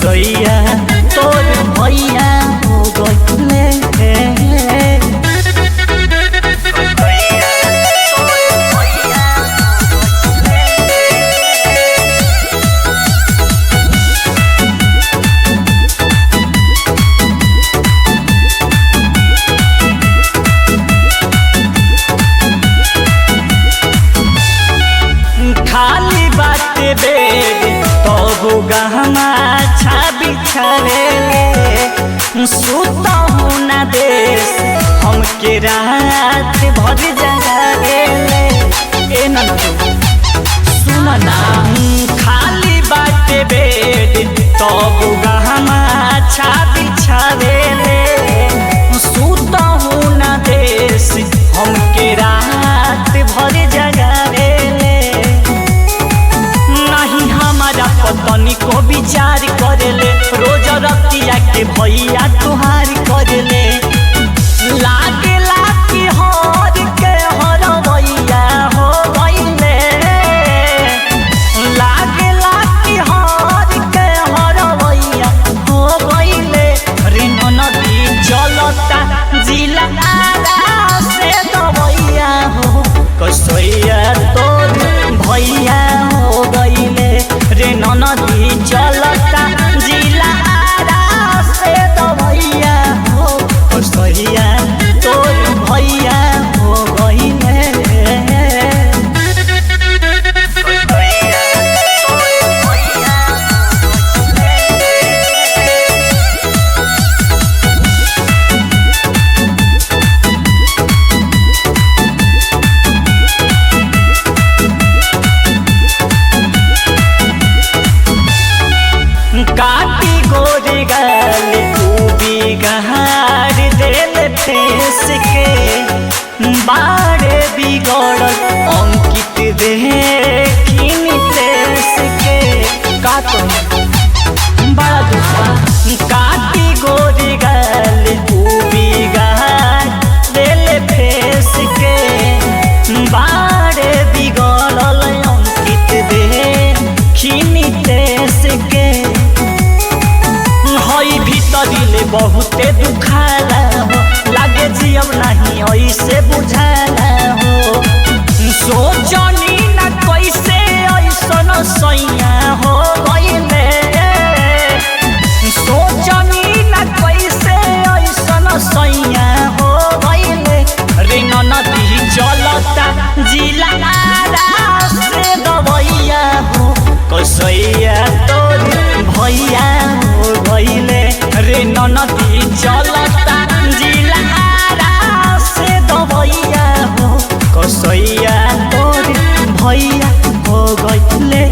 कसैया तोर भैया हो गइले। खाली बाटे बेड तबु गहमा छाबी छाले सुतहु ना देश हमके रात भर जगाले। ए ननदो सुन ना, खाली बाटे बेड तबु गहमा छाबी छाले सुतहु ना देश हमके रात भर जगाले। पत्नी को विचार करेले रोज रतिया के भैया तुहार करेले। लागेला कि हर के हर भैया हो गइले। लागेला कि हर के हर भैया हो गइले। रे नदी चलता जिला से दबैया हो कसैया तोर भैया हो गइले। रे नदी चलता जिला से दबैया हो कसैया तोर भैया हो गइले। काटी गोरी गाल खूबी गहार दिल फेस के बारे बिगड़ अंकित देखिन तेस के। का तो बड़ा दुखा काटी गोरी गाल खूबी गहार दिल फेस के बारे बिगड़ल अंकित देखिन तेस के। भीतरीले बहुते दुखाला हो लागे जियब नहीं ऐसे बुझाला हो। सोचनी ना कैसे ऐसन सैया हो गइले। सोचनी ना कैसे ऐसन सैया हो गइले। रे नदी चलता जिला से दबैया हो कसैया तोर भैया हो गइले। रे नदी चलता जिला से दबैया हो कसैया तोर भैया हो गइले।